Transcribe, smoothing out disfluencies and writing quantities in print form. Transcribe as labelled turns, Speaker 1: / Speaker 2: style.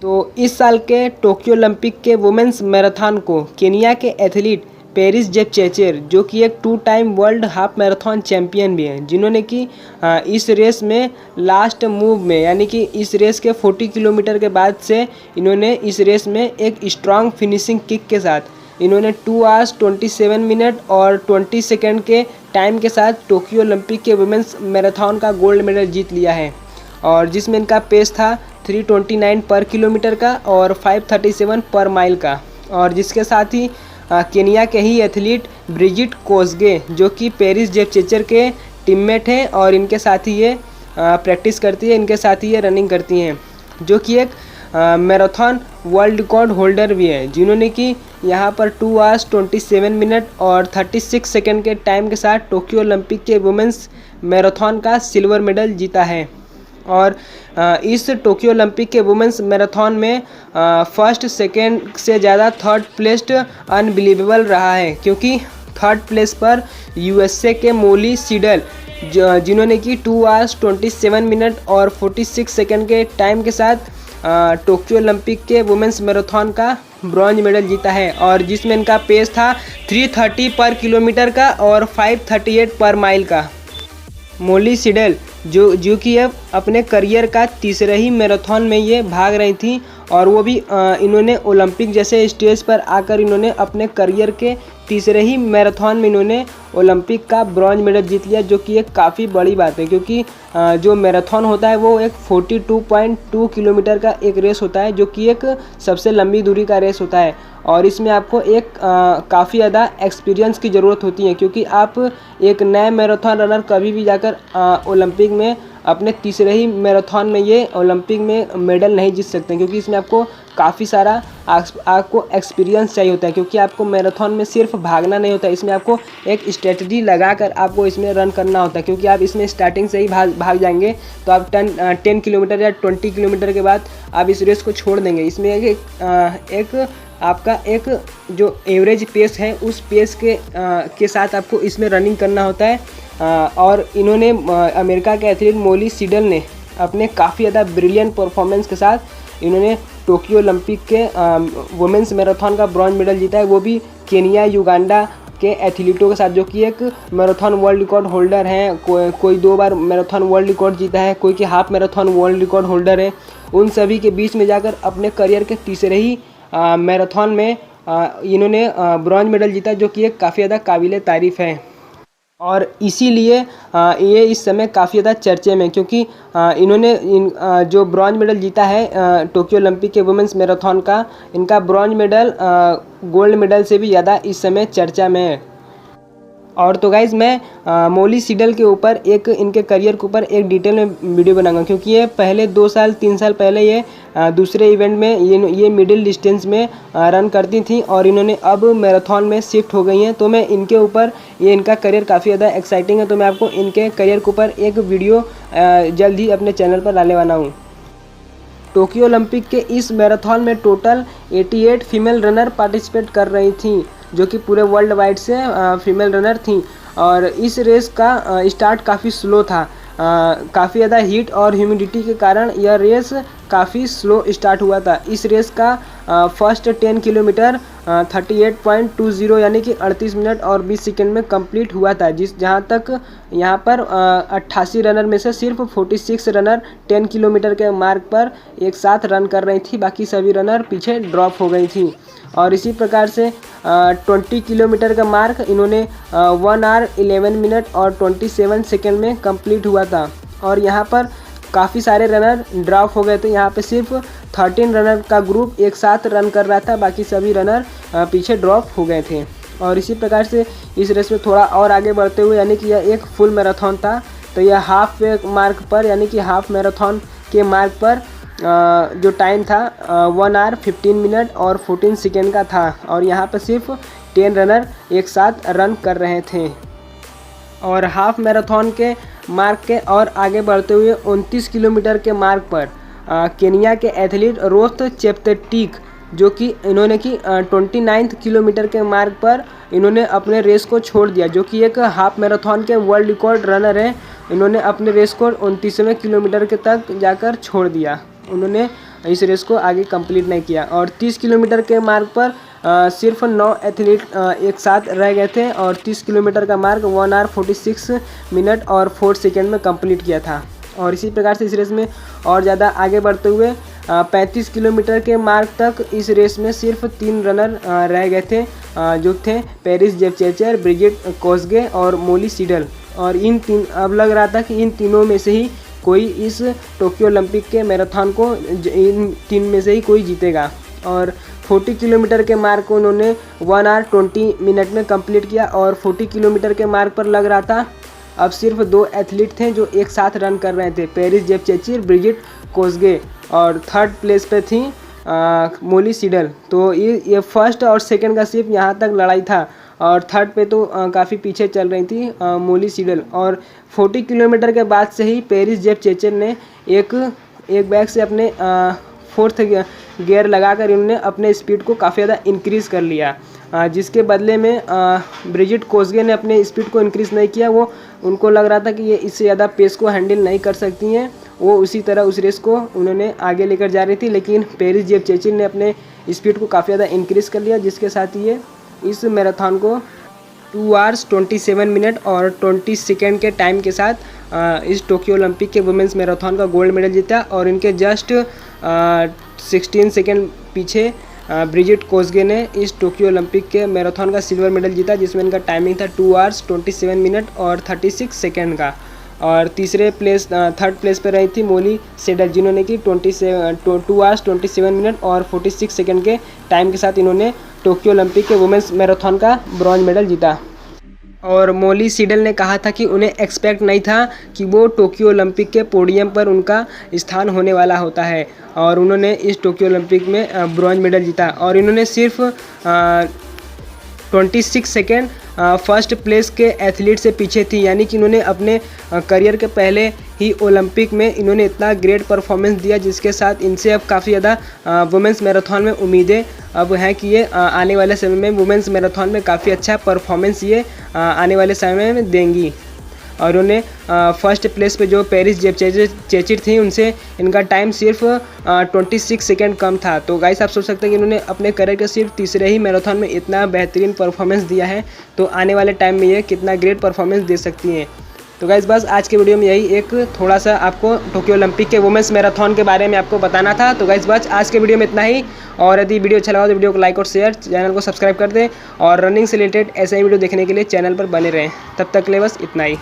Speaker 1: तो इस साल के टोक्यो ओलंपिक के वुमेन्स मैराथन को केनिया के एथलीट पेरिस जेपचेचर, जो कि एक 2 time world half marathon champion भी हैं, जिन्होंने कि इस रेस में लास्ट मूव में यानी कि इस रेस के 40 किलोमीटर के बाद से इन्होंने इस रेस में एक स्ट्रांग फिनिशिंग किक के साथ इन्होंने 2 आवर्स 27 मिनट और 20 सेकेंड के टाइम के साथ टोक्यो ओलंपिक के वुमेन्स मैराथन का गोल्ड मेडल जीत लिया है। और जिसमें इनका पेस था 329 पर किलोमीटर का और 537 पर माइल का। और जिसके साथ ही केनिया के ही एथलीट ब्रिजिट कोसगे, जो कि पेरिस जेपचेचर के टीममेट हैं और इनके साथ ही ये प्रैक्टिस करती है, इनके साथ ही ये रनिंग करती हैं, जो कि एक मैराथन वर्ल्ड रिकॉर्ड होल्डर भी है, जिन्होंने कि यहाँ पर 2 आवर्स 27 मिनट और 36 सेकेंड के टाइम के साथ टोक्यो ओलंपिक के वुमेन्स मैराथन का सिल्वर मेडल जीता है। और इस टोक्यो ओलंपिक के वुमेन्स मैराथन में फर्स्ट सेकेंड से ज़्यादा थर्ड प्लेस्ड अनबिलीवेबल रहा है, क्योंकि थर्ड प्लेस पर यूएसए के मोली सीडल, जिन्होंने कि 2 आवर्स 27 मिनट और 46 सेकेंड के टाइम के साथ टोक्यो ओलंपिक के वुमेन्स मैराथन का ब्रॉन्ज मेडल जीता है। और जिसमें इनका पेस था 330 पर किलोमीटर का और 538 पर माइल का। मोली सीडल जो कि अब अपने करियर का तीसरे ही मैराथन में ये भाग रही थी, और वो भी इन्होंने ओलंपिक जैसे स्टेज पर आकर इन्होंने अपने करियर के तीसरे ही मैराथन में इन्होंने ओलंपिक का ब्रॉन्ज मेडल जीत लिया, जो कि एक काफ़ी बड़ी बात है, क्योंकि जो मैराथन होता है वो एक 42.2 किलोमीटर का एक रेस होता है, जो कि एक सबसे लंबी दूरी का रेस होता है। और इसमें आपको एक काफ़ी ज़्यादा एक्सपीरियंस की ज़रूरत होती है, क्योंकि आप एक नए मैराथन रनर कभी भी जाकर ओलंपिक में अपने तीसरे ही मैराथन में ये ओलंपिक में मेडल नहीं जीत सकते, क्योंकि इसमें आपको काफ़ी सारा आपको एक्सपीरियंस चाहिए होता है, क्योंकि आपको मैराथन में सिर्फ भागना नहीं होता है, इसमें आपको एक स्ट्रेटजी लगाकर आपको इसमें रन करना होता है, क्योंकि आप इसमें स्टार्टिंग से ही भाग जाएंगे तो आप 10 किलोमीटर या 20 किलोमीटर के बाद आप इस रेस को छोड़ देंगे। इसमें एक आपका एक जो एवरेज पेस है उस पेस के साथ आपको इसमें रनिंग करना होता है। और इन्होंने अमेरिका के एथलीट मोली सीडल ने अपने काफ़ी ज़्यादा ब्रिलियंट परफॉर्मेंस के साथ इन्होंने टोक्यो ओलंपिक के वुमेन्स मैराथन का ब्रॉन्ज मेडल जीता है, वो भी केनिया युगांडा के एथलीटों के साथ, जो कि एक मैराथन वर्ल्ड रिकॉर्ड होल्डर हैं। कोई 2 बार मैराथन वर्ल्ड रिकॉर्ड जीता है, कोई कि half marathon world record holder है। उन सभी के बीच में जाकर अपने करियर के तीसरे ही मैराथन में इन्होंने ब्रॉन्ज मेडल जीता, जो कि एक काफ़ी ज़्यादा काबिल तारीफ़ है। और इसीलिए ये इस समय काफ़ी ज़्यादा चर्चे में, क्योंकि इन्होंने जो ब्रॉन्ज मेडल जीता है टोक्यो ओलंपिक के वुमेन्स मैराथन का, इनका ब्रॉन्ज मेडल गोल्ड मेडल से भी ज़्यादा इस समय चर्चा में है। और तो गाइज़ मैं मोली सीडल के ऊपर इनके करियर के ऊपर एक डिटेल में वीडियो बनाऊंगा, क्योंकि ये पहले 2 साल 3 साल पहले ये दूसरे इवेंट में ये मिडिल डिस्टेंस में रन करती थी, और इन्होंने अब मैराथन में शिफ्ट हो गई हैं। तो मैं इनके ऊपर इनका करियर काफ़ी ज़्यादा एक्साइटिंग है, तो मैं आपको इनके करियर के ऊपर एक वीडियो जल्द ही अपने चैनल पर डालने वाला हूँ। टोक्यो ओलंपिक के इस मैराथन में टोटल 88 फीमेल रनर पार्टिसिपेट कर रही थी, जो कि पूरे वर्ल्ड वाइड से फीमेल रनर थी। और इस रेस का स्टार्ट काफ़ी स्लो था, काफ़ी ज़्यादा हीट और ह्यूमिडिटी के कारण यह रेस काफ़ी स्लो स्टार्ट हुआ था। इस रेस का फर्स्ट 10 किलोमीटर 38.20 यानी कि 38 मिनट और 20 सेकेंड में कंप्लीट हुआ था, जहां तक यहां पर 88 रनर में से सिर्फ 46 रनर 10 किलोमीटर के मार्क पर एक साथ रन कर रही थी, बाकी सभी रनर पीछे ड्रॉप हो गई थी। और इसी प्रकार से 20 किलोमीटर का मार्क इन्होंने 1 आवर 11 मिनट और 27 सेकेंड में कंप्लीट हुआ था। और यहाँ पर काफ़ी सारे रनर ड्रॉप हो गए थे, यहाँ पे सिर्फ 13 रनर का ग्रुप एक साथ रन कर रहा था, बाकी सभी रनर पीछे ड्रॉप हो गए थे। और इसी प्रकार से इस रेस में थोड़ा और आगे बढ़ते हुए, यानी कि यह एक फुल मैराथन था, तो यह हाफ मार्क पर यानी कि हाफ मैराथन के मार्क पर जो टाइम था 1 आवर 15 मिनट और 14 सेकेंड का था। और यहाँ पर सिर्फ 10 रनर एक साथ रन कर रहे थे। और हाफ मैराथन के मार्क के और आगे बढ़ते हुए 29 किलोमीटर के मार्क पर केनिया के एथलीट रोथ चेप्टेटिक, जो कि इन्होंने कि 29 किलोमीटर के मार्क पर इन्होंने अपने रेस को छोड़ दिया, जो कि एक हाफ मैराथन के वर्ल्ड रिकॉर्ड रनर हैं। इन्होंने अपने रेस को 29वें किलोमीटर के तक जाकर छोड़ दिया। उन्होंने इस रेस को आगे कंप्लीट नहीं किया। और 30 किलोमीटर के मार्ग पर सिर्फ 9 एथलीट एक साथ रह गए थे और 30 किलोमीटर का मार्ग 1 आवर 46 मिनट और 4 सेकेंड में कंप्लीट किया था। और इसी प्रकार से इस रेस में और ज़्यादा आगे बढ़ते हुए 35 किलोमीटर के मार्ग तक इस रेस में सिर्फ 3 रनर रह गए थे, जो थे पेरिस जेप्चेचर, ब्रिजिट कोसगे और मोली सीडल। और इन तीन, अब लग रहा था कि इन तीनों में से ही कोई इस टोक्यो ओलंपिक के मैराथन को, इन तीन में से ही कोई जीतेगा। और 40 किलोमीटर के मार्ग को उन्होंने 1 आवर 20 मिनट में कंप्लीट किया। और 40 किलोमीटर के मार्ग पर लग रहा था अब सिर्फ 2 एथलीट थे जो एक साथ रन कर रहे थे, पेरिस जेप्चेचर, ब्रिजिट कोसगे। और थर्ड प्लेस पे थी मोली सीडल। तो ये फर्स्ट और सेकंड का सिर्फ यहाँ तक लड़ाई था और थर्ड पे तो काफ़ी पीछे चल रही थी मोली सीडल। और 40 किलोमीटर के बाद से ही पेरिस जेप्चेचर ने एक बैग से अपने फोर्थ गियर लगाकर इन्होंने अपने स्पीड को काफ़ी ज़्यादा इंक्रीज़ कर लिया, जिसके बदले में ब्रिजिट कोसगे ने अपने स्पीड को इंक्रीज़ नहीं किया। वो उनको लग रहा था कि ये इससे ज़्यादा पेस को हैंडल नहीं कर सकती हैं, वो उसी तरह उस रेस को उन्होंने आगे लेकर जा रही थी। लेकिन पेरिस जेप्चेचर ने अपने स्पीड को काफ़ी ज़्यादा इंक्रीज़ कर लिया, जिसके साथ ये इस मैराथन को 2 आवर्स 27 मिनट और 20 सेकेंड के टाइम के साथ इस टोक्यो ओलंपिक के वुमेंस मैराथन का गोल्ड मेडल जीता। और इनके जस्ट 16 सेकेंड पीछे ब्रिजिट कोसगे ने इस टोक्यो ओलंपिक के मैराथन का सिल्वर मेडल जीता, जिसमें इनका टाइमिंग था 2 आवर्स 27 मिनट और 36 सेकेंड का। और थर्ड प्लेस पर रही थी मोली सीडल, जिन्होंने कि 2 आवर्स 27 मिनट और 46 सेकेंड के टाइम के साथ इन्होंने टोक्यो ओलंपिक के वुमेंस मैराथन का ब्रॉन्ज मेडल जीता। और मोली सीडल ने कहा था कि उन्हें एक्सपेक्ट नहीं था कि वो टोक्यो ओलंपिक के पोडियम पर उनका स्थान होने वाला होता है, और उन्होंने इस टोक्यो ओलंपिक में ब्रॉन्ज मेडल जीता। और इन्होंने सिर्फ 26 सेकेंड फर्स्ट प्लेस के एथलीट से पीछे थी, यानी कि इन्होंने अपने करियर के पहले ही ओलंपिक में इन्होंने इतना ग्रेट परफॉर्मेंस दिया, जिसके साथ इनसे अब काफ़ी ज़्यादा वुमेंस मैराथन में उम्मीदें अब हैं कि ये आने वाले समय में वुमेंस मैराथन में काफ़ी अच्छा परफॉर्मेंस ये आने वाले समय में देंगी। और उन्हें फर्स्ट प्लेस पे जो पेरिस जेप्चेचर थी उनसे इनका टाइम सिर्फ 26 सेकेंड कम था। तो गाइस आप सोच सकते हैं कि इन्होंने अपने करियर के सिर्फ तीसरे ही मैराथन में इतना बेहतरीन परफॉर्मेंस दिया है, तो आने वाले टाइम में ये कितना ग्रेट परफॉर्मेंस दे सकती हैं। तो गाइस बस आज के वीडियो में यही एक थोड़ा सा आपको टोक्यो ओलंपिक के वुमेंस मैराथन के बारे में आपको बताना था। तो गाइस बस आज के वीडियो में इतना ही, और यदि वीडियो अच्छा लगा तो वीडियो को लाइक और शेयर, चैनल को सब्सक्राइब कर दें, और रनिंग से रिलेटेड ऐसे ही वीडियो देखने के लिए चैनल पर बने रहें। तब तक के लिए बस इतना ही।